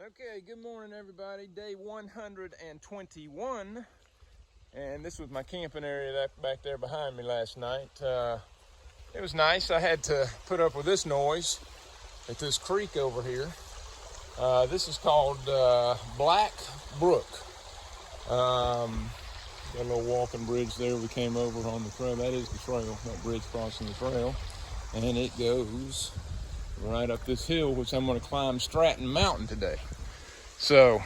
Okay, good morning everybody. Day 121, and this was my camping area back there behind me last night. It was nice. I had to put up with this noise at this creek over here. This is called Black Brook. Got a little walking bridge there we came over on the trail. That is the trail, that bridge crossing the trail. And it goes right up this hill, which I'm going to climb Stratton Mountain today. So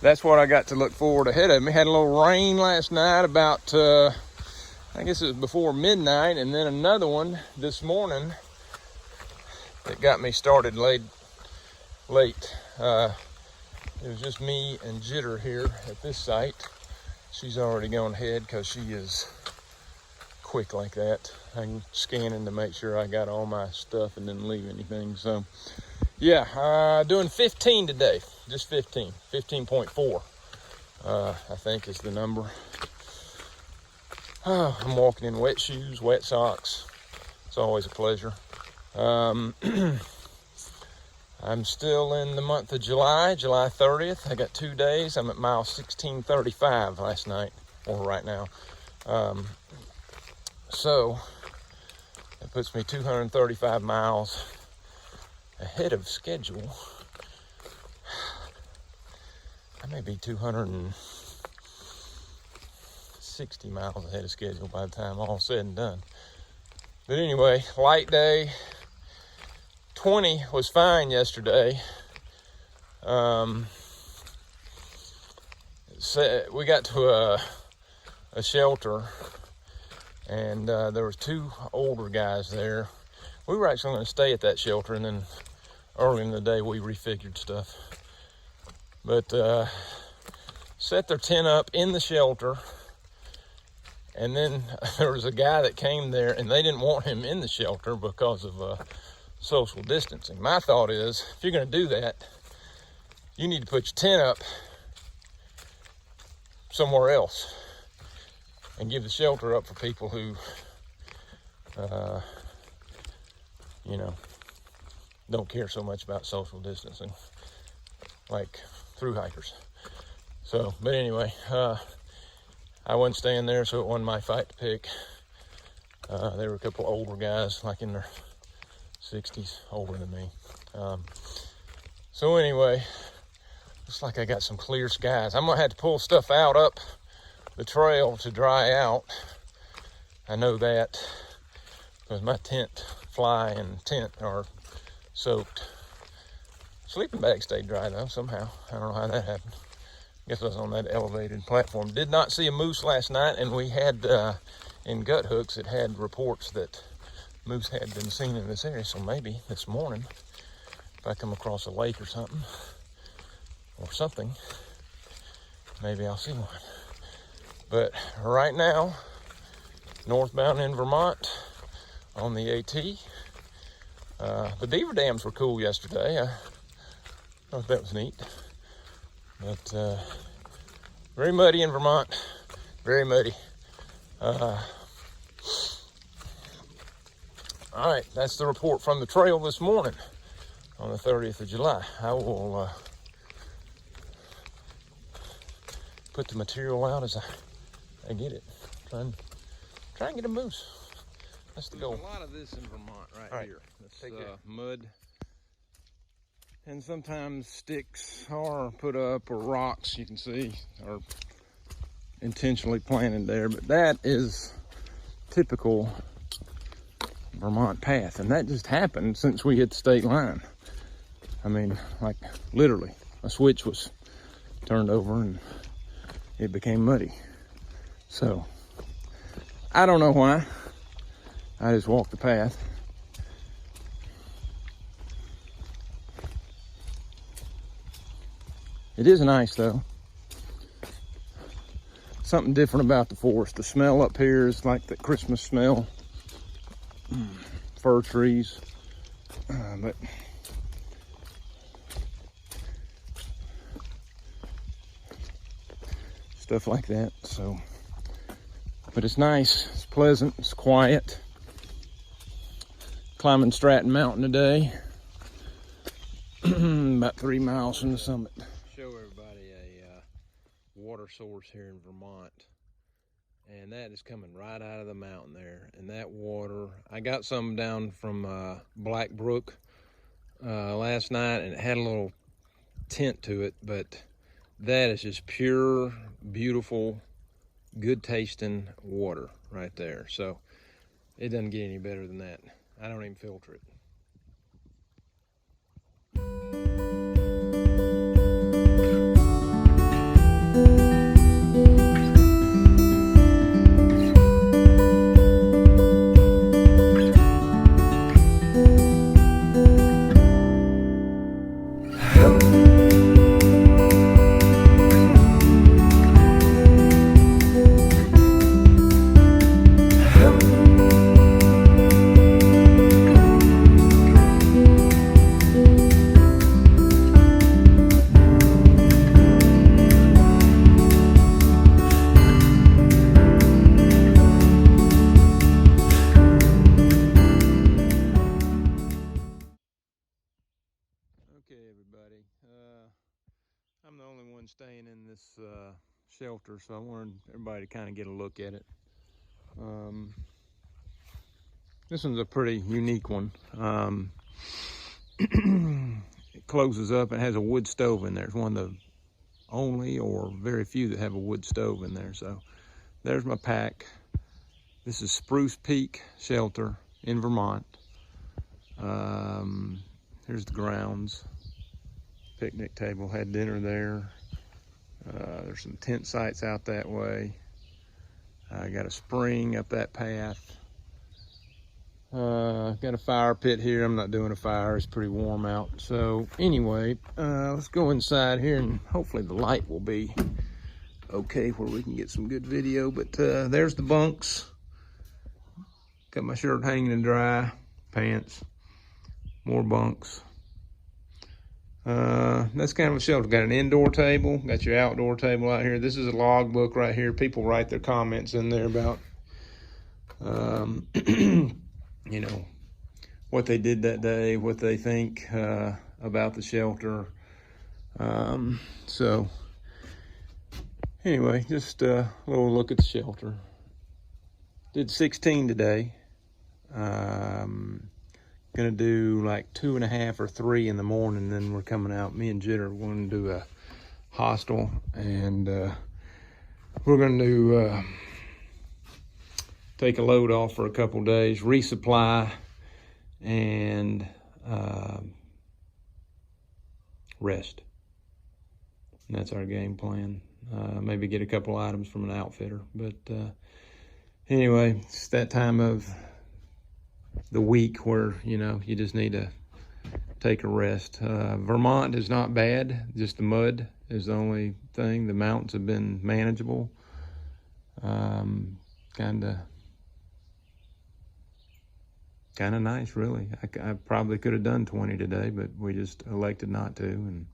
that's what I got to look forward ahead of me. Had a little rain last night about, I guess it was before midnight, and then another one this morning that got me started late. It was just me and Jitter here at this site. She's already gone ahead because she is quick like that. I'm scanning to make sure I got all my stuff and didn't leave anything. So yeah, doing 15 today, just 15.4 I think is the number. I'm walking in wet shoes, wet socks. It's always a pleasure. I'm still in the month of July 30th. I got 2 days. I'm at mile 1635 last night, or right now. So that puts me 235 miles ahead of schedule. I may be 260 miles ahead of schedule by the time all said and done. But anyway, light day. 20 was fine yesterday. We got to a shelter, and there was two older guys there. We were actually going to stay at that shelter, and then early in the day we refigured stuff. But set their tent up in the shelter, and then there was a guy that came there, and they didn't want him in the shelter because of social distancing. My thought is, if you're going to do that, you need to put your tent up somewhere else and give the shelter up for people who, don't care so much about social distancing, like through hikers. So, but anyway, I wasn't staying there, so it wasn't my fight to pick. There were a couple older guys, like in their 60s, older than me. So anyway, looks like I got some clear skies. I'm gonna have to pull stuff out up the trail to dry out. I know that because my tent fly and tent are soaked. Sleeping bag stayed dry though somehow. I don't know how that happened. I guess I was on that elevated platform. Did not see a moose last night, and we had in Gut Hooks, it had reports that moose had been seen in this area. So maybe this morning, if I come across a lake or something, maybe I'll see one. But right now, northbound in Vermont on the AT. The beaver dams were cool yesterday. I thought that was neat. But very muddy in Vermont, very muddy. All right, that's the report from the trail this morning on the 30th of July. I will put the material out as I get it. Try and get a moose. That's the goal. There's a lot of this in Vermont right here. This mud. And sometimes sticks are put up, or rocks, you can see, are intentionally planted there. But that is typical Vermont path, and that just happened since we hit the state line. I mean, like literally, a switch was turned over and it became muddy. So I don't know why. I just walked the path. It is nice though. Something different about the forest. The smell up here is like the Christmas smell. Fir trees, but stuff like that. So, but it's nice, it's pleasant, it's quiet. Climbing Stratton Mountain today. about 3 miles from the summit. Show everybody a water source here in Vermont. And that is coming right out of the mountain there. And that water, I got some down from Black Brook last night, and it had a little tint to it, but that is just pure, beautiful, good tasting water right there. So it doesn't get any better than that. I don't even filter it. Okay, everybody, I'm the only one staying in this shelter, so I wanted everybody to kind of get a look at it. This one's a pretty unique one. It closes up and has a wood stove in there. It's one of the only or very few that have a wood stove in there. So there's my pack. This is Spruce Peak Shelter in Vermont. Here's the grounds. Picnic table, had dinner there. There's some tent sites out that way. I got a spring up that path. Got a fire pit here. I'm not doing a fire, it's pretty warm out. So anyway, let's go inside here and hopefully the light will be okay where we can get some good video. But there's the bunks. Got my shirt hanging to dry, pants, more bunks. That's kind of a shelter. Got an indoor table, got your outdoor table out here. This is a log book right here. People write their comments in there about, you know, what they did that day, what they think about the shelter. So anyway, just a little look at the shelter. Did 16 today. Gonna do like 2.5 or 3 in the morning, then we're coming out. Me and Jitter are going to do a hostel, and we're going to take a load off for a couple days, resupply, and rest. And that's our game plan. Maybe get a couple items from an outfitter, but anyway, it's that time of the week where, you know, you just need to take a rest. Vermont is not bad, just the mud is the only thing. The mountains have been manageable. Kind of nice, really. I probably could have done 20 today, but we just elected not to. And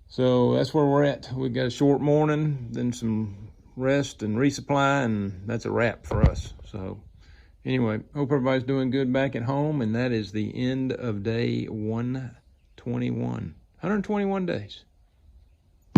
so that's where we're at. We got a short morning, then some rest and resupply, and that's a wrap for us. So anyway, hope everybody's doing good back at home, and that is the end of day 121. 121 days.